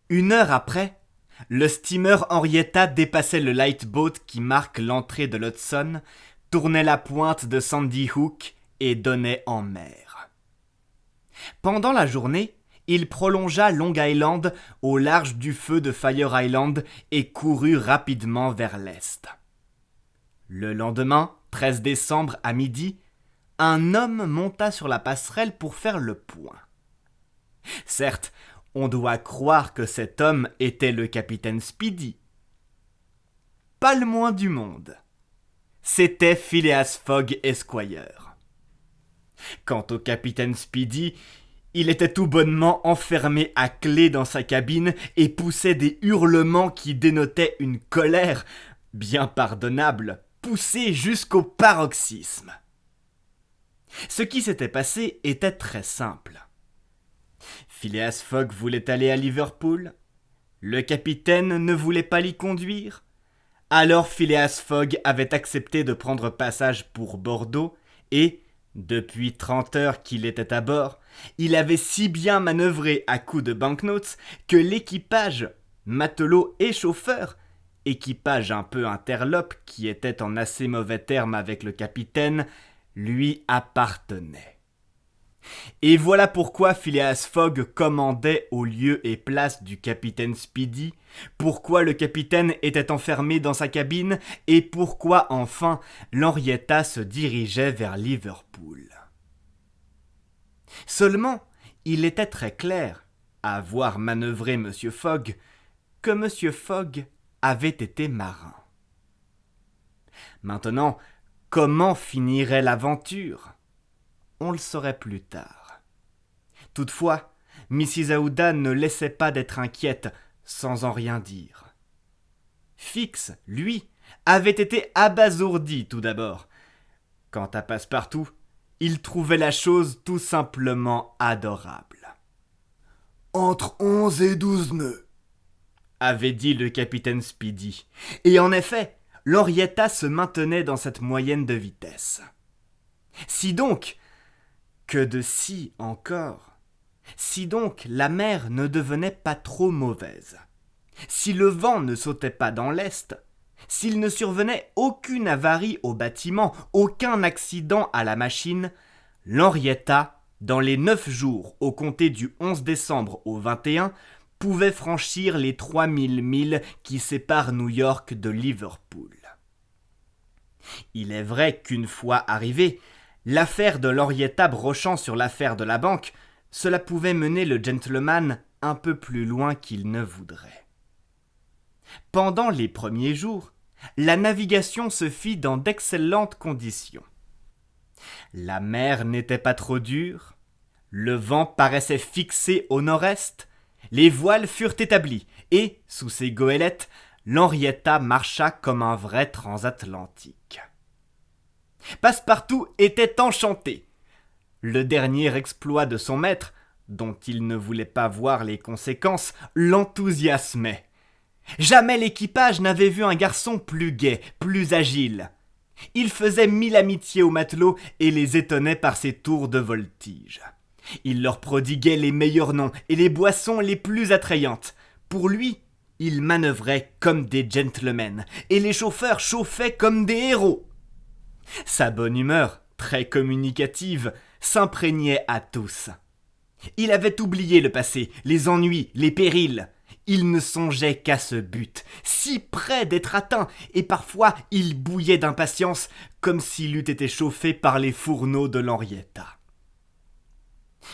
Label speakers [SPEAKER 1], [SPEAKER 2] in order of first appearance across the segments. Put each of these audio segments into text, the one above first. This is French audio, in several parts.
[SPEAKER 1] Une heure après, le steamer Henrietta dépassait le lightboat qui marque l'entrée de l'Hudson, tournait la pointe de Sandy Hook et donnait en mer. Pendant la journée, il prolongea Long Island au large du feu de Fire Island et courut rapidement vers l'est. Le lendemain, 13 décembre à midi, un homme monta sur la passerelle pour faire le point. Certes, on doit croire que cet homme était le capitaine Speedy. Pas le moins du monde. C'était Phileas Fogg Esquire. Quant au capitaine Speedy, il était tout bonnement enfermé à clé dans sa cabine et poussait des hurlements qui dénotaient une colère, bien pardonnable, poussée jusqu'au paroxysme. Ce qui s'était passé était très simple. Phileas Fogg voulait aller à Liverpool. Le capitaine ne voulait pas l'y conduire. Alors Phileas Fogg avait accepté de prendre passage pour Bordeaux et, depuis 30 heures qu'il était à bord, il avait si bien manœuvré à coups de banknotes que l'équipage, matelots et chauffeurs, équipage un peu interlope qui était en assez mauvais termes avec le capitaine, lui appartenait. Et voilà pourquoi Phileas Fogg commandait au lieu et place du capitaine Speedy, pourquoi le capitaine était enfermé dans sa cabine et pourquoi enfin l'Henrietta se dirigeait vers Liverpool. Seulement, il était très clair, à voir manœuvrer M. Fogg, que M. Fogg avait été marin. Maintenant, comment finirait l'aventure ? On le saurait plus tard. Toutefois, Mrs. Aouda ne laissait pas d'être inquiète sans en rien dire. Fix, lui, avait été abasourdi tout d'abord. Quant à Passepartout, il trouvait la chose tout simplement adorable.
[SPEAKER 2] Entre 11 et 12 nœuds,
[SPEAKER 1] avait dit le capitaine Speedy. Et en effet, l'Henrietta se maintenait dans cette moyenne de vitesse. Si donc, que de si encore, si donc la mer ne devenait pas trop mauvaise, si le vent ne sautait pas dans l'est, s'il ne survenait aucune avarie au bâtiment, aucun accident à la machine, l'Henrietta, dans les 9 jours au compter du 11 décembre au 21, pouvait franchir les 3000 milles qui séparent New York de Liverpool. Il est vrai qu'une fois arrivé, l'affaire de l'Henrietta brochant sur l'affaire de la banque, cela pouvait mener le gentleman un peu plus loin qu'il ne voudrait. Pendant les premiers jours, la navigation se fit dans d'excellentes conditions. La mer n'était pas trop dure, le vent paraissait fixé au nord-est, les voiles furent établies et, sous ses goélettes, l'Henrietta marcha comme un vrai transatlantique. Passepartout était enchanté. Le dernier exploit de son maître, dont il ne voulait pas voir les conséquences, l'enthousiasmait. Jamais l'équipage n'avait vu un garçon plus gai, plus agile. Il faisait 1000 amitiés aux matelots et les étonnait par ses tours de voltige. Il leur prodiguait les meilleurs noms et les boissons les plus attrayantes. Pour lui, il manœuvrait comme des gentlemen et les chauffeurs chauffaient comme des héros. Sa bonne humeur, très communicative, s'imprégnait à tous. Il avait oublié le passé, les ennuis, les périls. Il ne songeait qu'à ce but, si près d'être atteint, et parfois il bouillait d'impatience, comme s'il eût été chauffé par les fourneaux de l'Henrietta.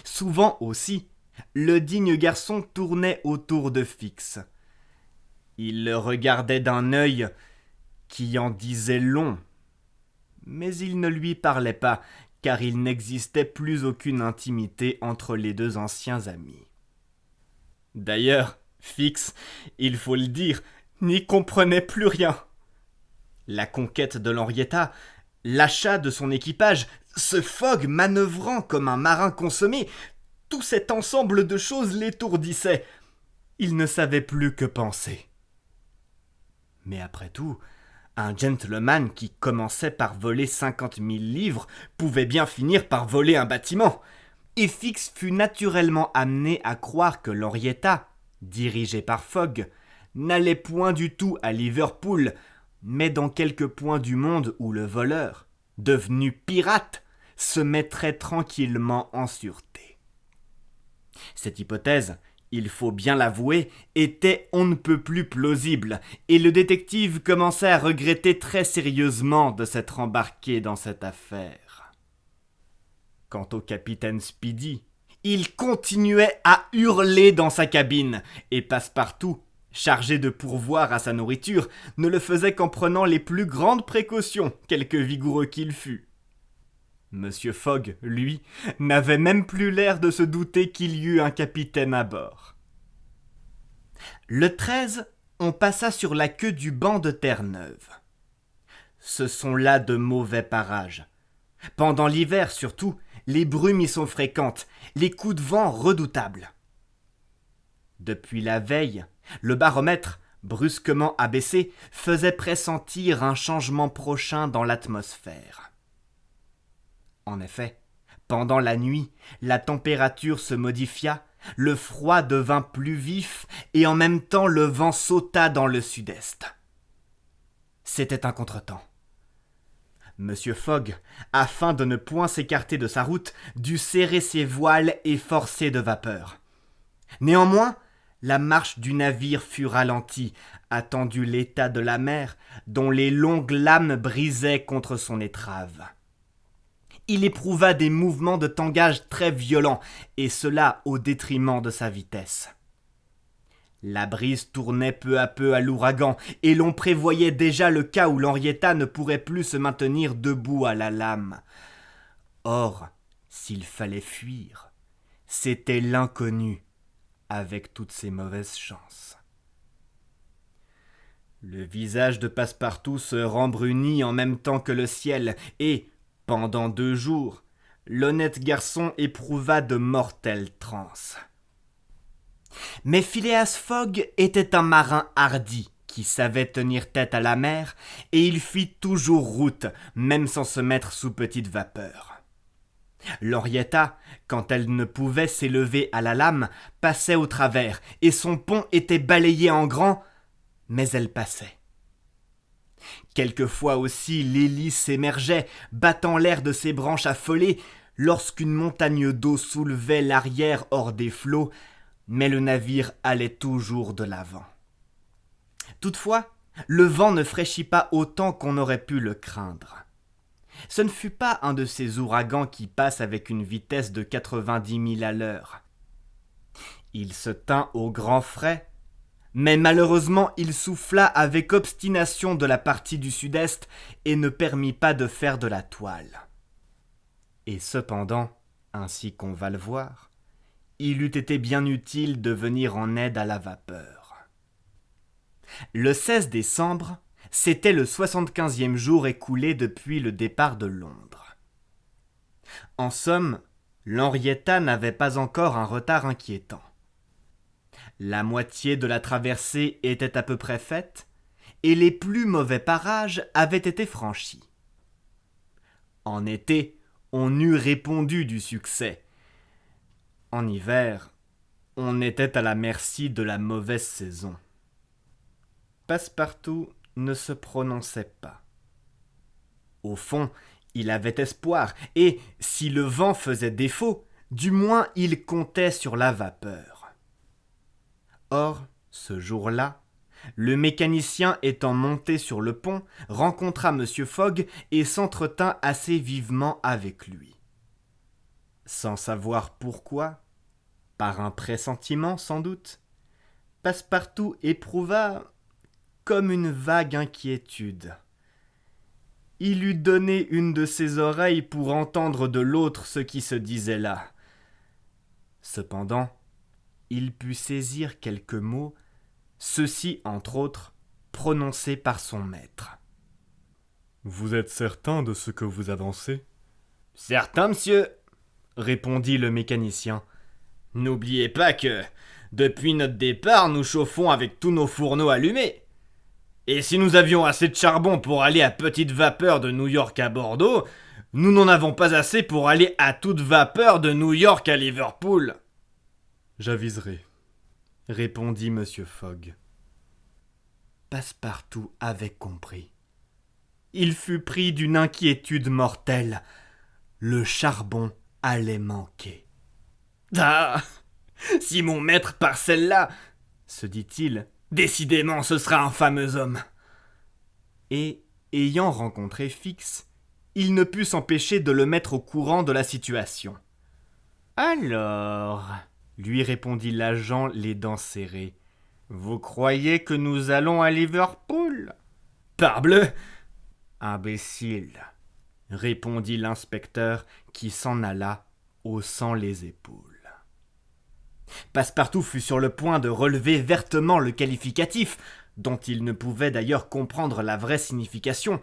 [SPEAKER 1] Souvent aussi, le digne garçon tournait autour de Fix. Il le regardait d'un œil qui en disait long, mais il ne lui parlait pas, car il n'existait plus aucune intimité entre les deux anciens amis. D'ailleurs, Fix, il faut le dire, n'y comprenait plus rien. La conquête de l'Henrietta, l'achat de son équipage, ce Fogg manœuvrant comme un marin consommé, tout cet ensemble de choses l'étourdissait. Il ne savait plus que penser. Mais après tout, un gentleman qui commençait par voler 50 000 livres pouvait bien finir par voler un bâtiment. Et Fix fut naturellement amené à croire que l'Henrietta, dirigé par Fogg, n'allait point du tout à Liverpool, mais dans quelque point du monde où le voleur, devenu pirate, se mettrait tranquillement en sûreté. Cette hypothèse, il faut bien l'avouer, était on ne peut plus plausible, et le détective commençait à regretter très sérieusement de s'être embarqué dans cette affaire. Quant au capitaine Speedy, il continuait à hurler dans sa cabine, et Passepartout, chargé de pourvoir à sa nourriture, ne le faisait qu'en prenant les plus grandes précautions, quelque vigoureux qu'il fût. Monsieur Fogg, lui, n'avait même plus l'air de se douter qu'il y eût un capitaine à bord. Le 13, on passa sur la queue du banc de Terre-Neuve. Ce sont là de mauvais parages. Pendant l'hiver surtout, les brumes y sont fréquentes, les coups de vent redoutables. Depuis la veille, le baromètre, brusquement abaissé, faisait pressentir un changement prochain dans l'atmosphère. En effet, pendant la nuit, la température se modifia, le froid devint plus vif et en même temps le vent sauta dans le sud-est. C'était un contretemps. Monsieur Fogg, afin de ne point s'écarter de sa route, dut serrer ses voiles et forcer de vapeur. Néanmoins, la marche du navire fut ralentie, attendu l'état de la mer, dont les longues lames brisaient contre son étrave. Il éprouva des mouvements de tangage très violents, et cela au détriment de sa vitesse. La brise tournait peu à peu à l'ouragan, et l'on prévoyait déjà le cas où l'Henrietta ne pourrait plus se maintenir debout à la lame. Or, s'il fallait fuir, c'était l'inconnu, avec toutes ses mauvaises chances. Le visage de Passepartout se rembrunit en même temps que le ciel, et, pendant 2 jours, l'honnête garçon éprouva de mortelles transes. Mais Phileas Fogg était un marin hardi qui savait tenir tête à la mer, et il fit toujours route, même sans se mettre sous petite vapeur. L'Henrietta, quand elle ne pouvait s'élever à la lame, passait au travers, et son pont était balayé en grand, mais elle passait. Quelquefois aussi l'hélice émergeait, battant l'air de ses branches affolées, lorsqu'une montagne d'eau soulevait l'arrière hors des flots, mais le navire allait toujours de l'avant. Toutefois, le vent ne fraîchit pas autant qu'on aurait pu le craindre. Ce ne fut pas un de ces ouragans qui passent avec une vitesse de 90 000 à l'heure. Il se tint au grand frais, mais malheureusement il souffla avec obstination de la partie du sud-est et ne permit pas de faire de la toile. Et cependant, ainsi qu'on va le voir, il eût été bien utile de venir en aide à la vapeur. Le 16 décembre, c'était le 75e jour écoulé depuis le départ de Londres. En somme, l'Henrietta n'avait pas encore un retard inquiétant. La moitié de la traversée était à peu près faite, et les plus mauvais parages avaient été franchis. En été, on eût répondu du succès. En hiver, on était à la merci de la mauvaise saison. Passepartout ne se prononçait pas. Au fond, il avait espoir, et, si le vent faisait défaut, du moins il comptait sur la vapeur. Or, ce jour-là, le mécanicien étant monté sur le pont, rencontra M. Fogg et s'entretint assez vivement avec lui. Sans savoir pourquoi, par un pressentiment sans doute, Passepartout éprouva comme une vague inquiétude. Il eût donné une de ses oreilles pour entendre de l'autre ce qui se disait là. Cependant, il put saisir quelques mots, ceux-ci, entre autres, prononcés par son maître.
[SPEAKER 3] « Vous êtes certain de ce que vous avancez ?»«
[SPEAKER 1] Certain, monsieur, » répondit le mécanicien. « N'oubliez pas que, depuis notre départ, nous chauffons avec tous nos fourneaux allumés. Et si nous avions assez de charbon pour aller à petite vapeur de New York à Bordeaux, nous n'en avons pas assez pour aller à toute vapeur de New York à Liverpool. »
[SPEAKER 3] J'aviserai.
[SPEAKER 1] répondit M. Fogg. Passepartout avait compris. Il fut pris d'une inquiétude mortelle. Le charbon allait manquer. « Ah, si mon maître part celle-là, se dit-il, décidément ce sera un fameux homme. » Et, ayant rencontré Fix, il ne put s'empêcher de le mettre au courant de la situation. « Alors, lui répondit l'agent les dents serrées, vous croyez que nous allons à Liverpool ? Parbleu ! Imbécile, répondit l'inspecteur qui s'en alla, haussant les épaules. Passepartout fut sur le point de relever vertement le qualificatif, dont il ne pouvait d'ailleurs comprendre la vraie signification,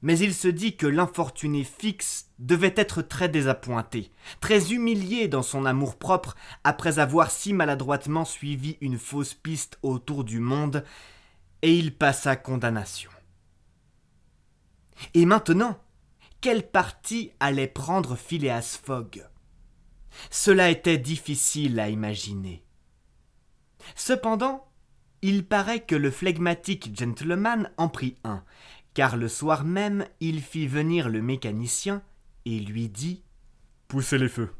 [SPEAKER 1] mais il se dit que l'infortuné Fix devait être très désappointé, très humilié dans son amour-propre après avoir si maladroitement suivi une fausse piste autour du monde, et il passa condamnation. Et maintenant, quel parti allait prendre Phileas Fogg ? Cela était difficile à imaginer. Cependant, il paraît que le flegmatique gentleman en prit un, car le soir même il fit venir le mécanicien et lui dit «
[SPEAKER 3] Poussez les feux,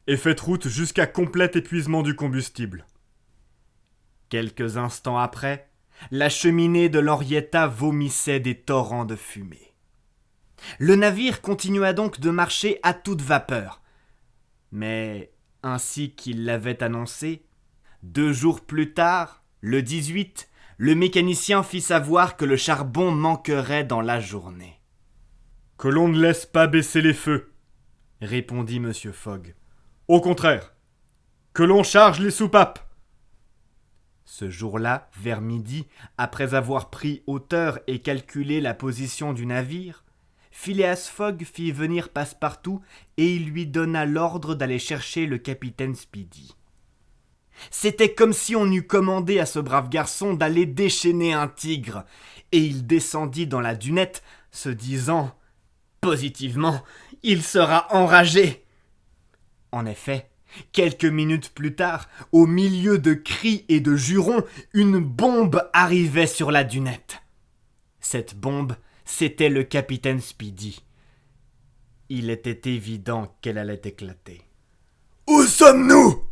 [SPEAKER 3] et faites route jusqu'à complet épuisement du combustible. »
[SPEAKER 1] Quelques instants après, la cheminée de l'Henrietta vomissait des torrents de fumée. Le navire continua donc de marcher à toute vapeur. Mais, ainsi qu'il l'avait annoncé, 2 jours plus tard, le 18, le mécanicien fit savoir que le charbon manquerait dans la journée.
[SPEAKER 3] « Que l'on ne laisse pas baisser les feux,
[SPEAKER 1] répondit M. Fogg.
[SPEAKER 3] Au contraire, que l'on charge les soupapes. »
[SPEAKER 1] Ce jour-là, vers midi, après avoir pris hauteur et calculé la position du navire, Phileas Fogg fit venir Passepartout et il lui donna l'ordre d'aller chercher le capitaine Speedy. C'était comme si on eût commandé à ce brave garçon d'aller déchaîner un tigre, et il descendit dans la dunette, se disant « Positivement, il sera enragé !» En effet, quelques minutes plus tard, au milieu de cris et de jurons, une bombe arrivait sur la dunette. Cette bombe, c'était le capitaine Speedy. Il était évident qu'elle allait éclater.
[SPEAKER 2] « Où sommes-nous »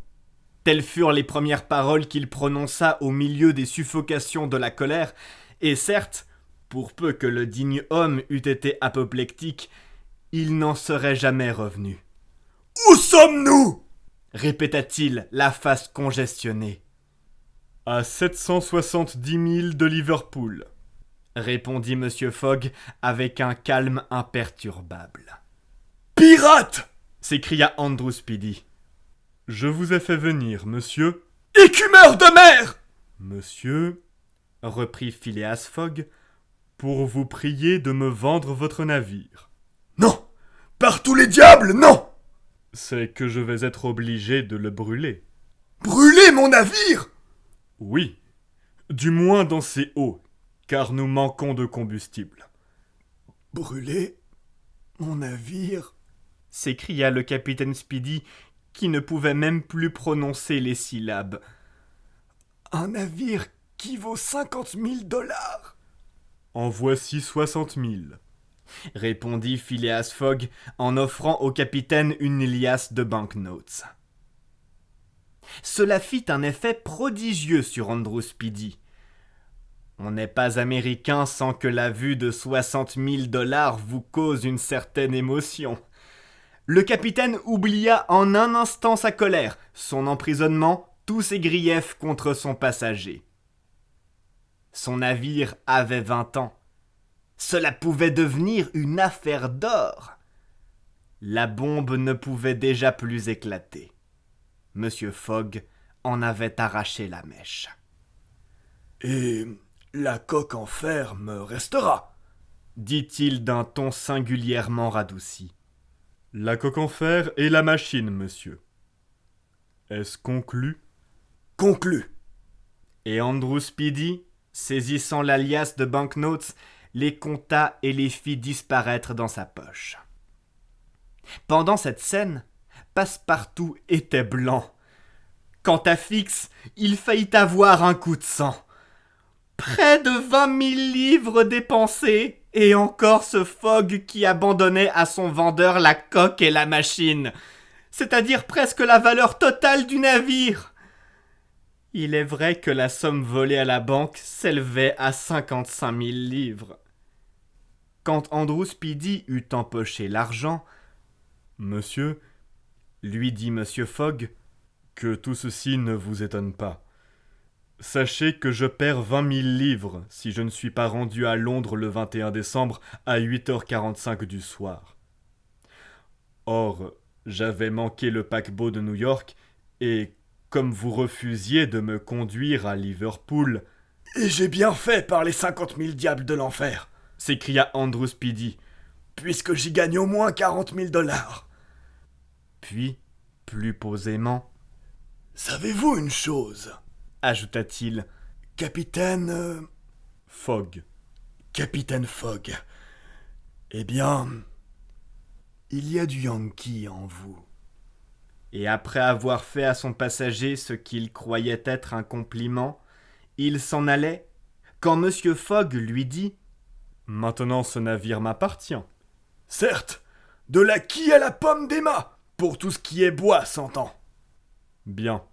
[SPEAKER 1] Telles furent les premières paroles qu'il prononça au milieu des suffocations de la colère, et certes, pour peu que le digne homme eût été apoplectique, il n'en serait jamais revenu.
[SPEAKER 2] « Où sommes-nous »
[SPEAKER 1] répéta-t-il, la face congestionnée.
[SPEAKER 3] « À 770 milles de Liverpool. »
[SPEAKER 1] répondit M. Fogg avec un calme imperturbable.
[SPEAKER 2] « Pirates »
[SPEAKER 1] s'écria Andrew Speedy.
[SPEAKER 3] « Je vous ai fait venir, monsieur. »«
[SPEAKER 2] Écumeur de mer »
[SPEAKER 3] Monsieur,
[SPEAKER 1] reprit Phileas Fogg,
[SPEAKER 3] pour vous prier de me vendre votre navire. »«
[SPEAKER 2] Non, par tous les diables, non !»«
[SPEAKER 3] C'est que je vais être obligé de le brûler. »«
[SPEAKER 2] Brûler mon navire ?» ?»«
[SPEAKER 3] Oui, du moins dans ses eaux, car nous manquons de combustible. »«
[SPEAKER 2] Brûler mon navire ?»
[SPEAKER 1] s'écria le capitaine Speedy, qui ne pouvait même plus prononcer les syllabes.
[SPEAKER 2] « Un navire qui vaut 50 000 $. » »«
[SPEAKER 3] En voici 60 000. »
[SPEAKER 1] répondit Phileas Fogg en offrant au capitaine une liasse de banknotes. Cela fit un effet prodigieux sur Andrew Speedy. On n'est pas américain sans que la vue de 60 000 $ vous cause une certaine émotion. Le capitaine oublia en un instant sa colère, son emprisonnement, tous ses griefs contre son passager. Son navire avait 20 ans. Cela pouvait devenir une affaire d'or. La bombe ne pouvait déjà plus éclater. M. Fogg en avait arraché la mèche.
[SPEAKER 2] « Et la coque en fer me restera »
[SPEAKER 1] dit-il d'un ton singulièrement radouci.
[SPEAKER 3] « La coque en fer et la machine, monsieur. Est-ce conclu ?»«
[SPEAKER 2] Conclu. »
[SPEAKER 1] Et Andrew Speedy, saisissant la liasse de banknotes, les compta et les fit disparaître dans sa poche. Pendant cette scène, Passepartout était blanc. Quant à Fix, il faillit avoir un coup de sang. Près de 20 000 livres dépensés, et encore ce Fogg qui abandonnait à son vendeur la coque et la machine, c'est-à-dire presque la valeur totale du navire. Il est vrai que la somme volée à la banque s'élevait à 55 000 livres. Quand Andrew Speedy eut empoché l'argent,
[SPEAKER 3] « Monsieur, lui dit Monsieur Fogg, que tout ceci ne vous étonne pas. Sachez que je perds 20 000 livres si je ne suis pas rendu à Londres le 21 décembre à 8h45 du soir. Or, j'avais manqué le paquebot de New York et, comme vous refusiez de me conduire à Liverpool... »
[SPEAKER 2] « Et j'ai bien fait par les 50 000 diables de l'enfer !»
[SPEAKER 3] s'écria Andrew Speedy.
[SPEAKER 2] « Puisque j'y gagne au moins 40 000 $. »
[SPEAKER 1] Puis, plus posément,
[SPEAKER 2] « Savez-vous une chose ?»
[SPEAKER 1] ajouta-t-il.
[SPEAKER 2] « Capitaine...
[SPEAKER 3] Fogg.
[SPEAKER 2] Capitaine Fogg. Eh bien... il y a du Yankee en vous. »
[SPEAKER 1] Et après avoir fait à son passager ce qu'il croyait être un compliment, il s'en allait, quand Monsieur Fogg lui dit
[SPEAKER 3] « Maintenant ce navire m'appartient. »«
[SPEAKER 2] Certes, de la quille à la pomme d'Emma, pour tout ce qui est bois, s'entend. »«
[SPEAKER 3] Bien.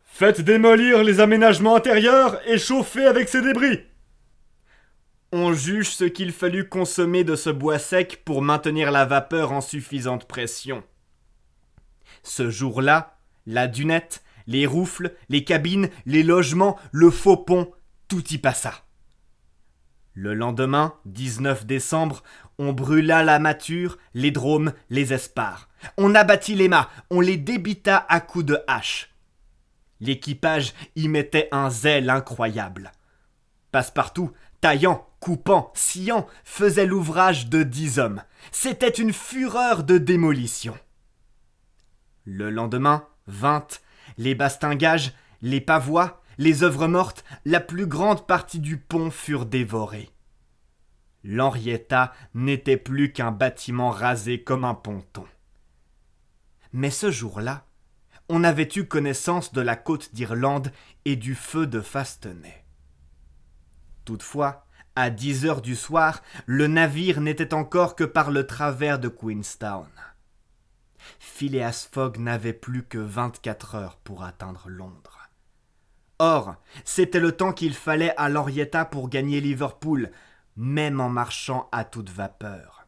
[SPEAKER 3] Faites démolir les aménagements intérieurs et chauffez avec ces débris. »
[SPEAKER 1] On juge ce qu'il fallut consommer de ce bois sec pour maintenir la vapeur en suffisante pression. Ce jour-là, la dunette, les roufles, les cabines, les logements, le faux pont, tout y passa. Le lendemain, 19 décembre, on brûla la mâture, les dromes, les espars. On abattit les mâts, on les débita à coups de hache. L'équipage y mettait un zèle incroyable. Passepartout, taillant, coupant, sciant, faisait l'ouvrage de 10 hommes. C'était une fureur de démolition. Le lendemain, 20, les bastingages, les pavois, les œuvres mortes, la plus grande partie du pont furent dévorés. L'Henrietta n'était plus qu'un bâtiment rasé comme un ponton. Mais ce jour-là, on avait eu connaissance de la côte d'Irlande et du feu de Fastenay. Toutefois, à 10 heures du soir, le navire n'était encore que par le travers de Queenstown. Phileas Fogg n'avait plus que 24 heures pour atteindre Londres. Or, c'était le temps qu'il fallait à l'Henrietta pour gagner Liverpool, même en marchant à toute vapeur.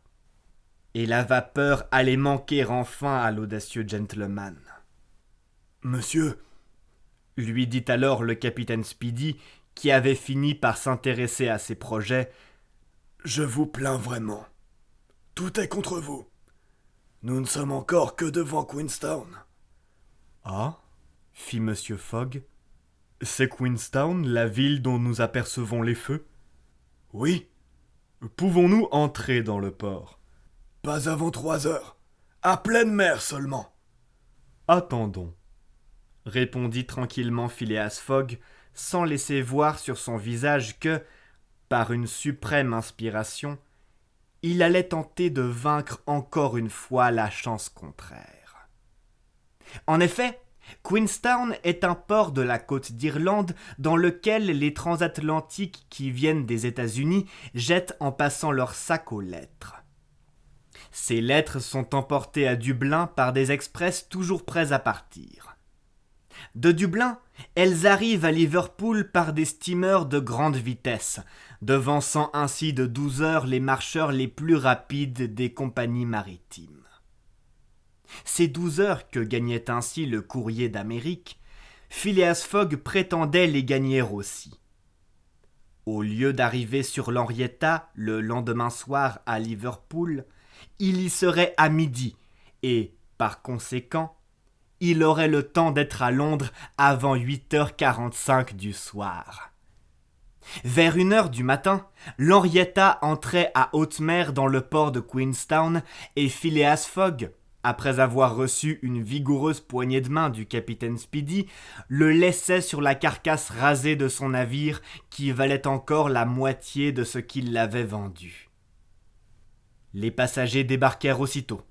[SPEAKER 1] Et la vapeur allait manquer enfin à l'audacieux gentleman.
[SPEAKER 2] « Monsieur, »
[SPEAKER 1] lui dit alors le capitaine Speedy, qui avait fini par s'intéresser à ses projets,
[SPEAKER 2] « je vous plains vraiment. Tout est contre vous. Nous ne sommes encore que devant Queenstown. »«
[SPEAKER 1] Ah » fit Monsieur Fogg.
[SPEAKER 3] « C'est Queenstown, la ville dont nous apercevons les feux ?»«
[SPEAKER 2] Oui. »«
[SPEAKER 3] Pouvons-nous entrer dans le port ?»«
[SPEAKER 2] Pas avant 3 heures. À pleine mer seulement. »«
[SPEAKER 3] Attendons. »
[SPEAKER 1] répondit tranquillement Phileas Fogg, sans laisser voir sur son visage que, par une suprême inspiration, il allait tenter de vaincre encore une fois la chance contraire. En effet, Queenstown est un port de la côte d'Irlande dans lequel les transatlantiques qui viennent des États-Unis jettent en passant leurs sacs aux lettres. Ces lettres sont emportées à Dublin par des express toujours prêts à partir. De Dublin, elles arrivent à Liverpool par des steamers de grande vitesse, devançant ainsi de 12 heures les marcheurs les plus rapides des compagnies maritimes. Ces 12 heures que gagnait ainsi le courrier d'Amérique, Phileas Fogg prétendait les gagner aussi. Au lieu d'arriver sur l'Henrietta le lendemain soir à Liverpool, il y serait à midi et, par conséquent, il aurait le temps d'être à Londres avant 8h45 du soir. Vers 1h du matin, l'Henrietta entrait à haute mer dans le port de Queenstown et Phileas Fogg, après avoir reçu une vigoureuse poignée de main du capitaine Speedy, le laissait sur la carcasse rasée de son navire qui valait encore la moitié de ce qu'il l'avait vendu. Les passagers débarquèrent aussitôt.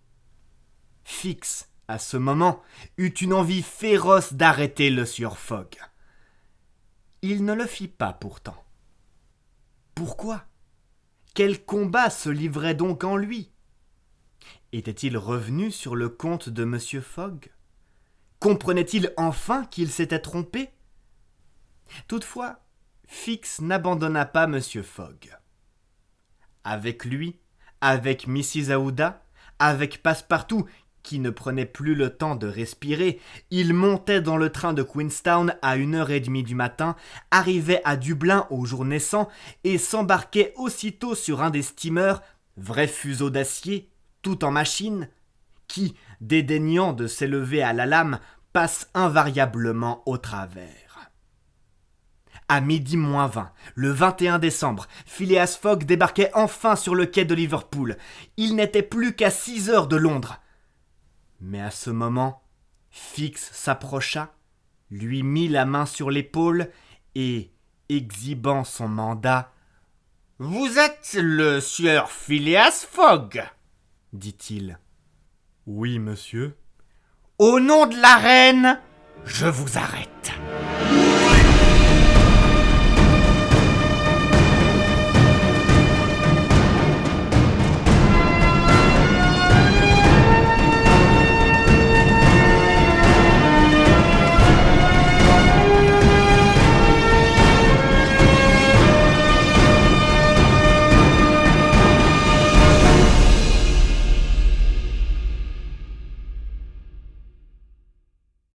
[SPEAKER 1] Fix, à ce moment, eut une envie féroce d'arrêter le sieur Fogg. Il ne le fit pas pourtant. Pourquoi ? Quel combat se livrait donc en lui ? Était-il revenu sur le compte de M. Fogg ? Comprenait-il enfin qu'il s'était trompé ? Toutefois, Fix n'abandonna pas M. Fogg. Avec lui, avec Mrs. Aouda, avec Passepartout, qui ne prenait plus le temps de respirer, il montait dans le train de Queenstown à 1h30 du matin, arrivait à Dublin au jour naissant et s'embarquait aussitôt sur un des steamers, vrai fuseau d'acier, tout en machine, qui, dédaignant de s'élever à la lame, passe invariablement au travers. À 12h20, le 21 décembre, Phileas Fogg débarquait enfin sur le quai de Liverpool. Il n'était plus qu'à 6 heures de Londres. Mais à ce moment, Fix s'approcha, lui mit la main sur l'épaule et, exhibant son mandat, « Vous êtes le sieur Phileas Fogg ?» dit-il.
[SPEAKER 3] « Oui, monsieur. »
[SPEAKER 1] « Au nom de la reine, je vous arrête. »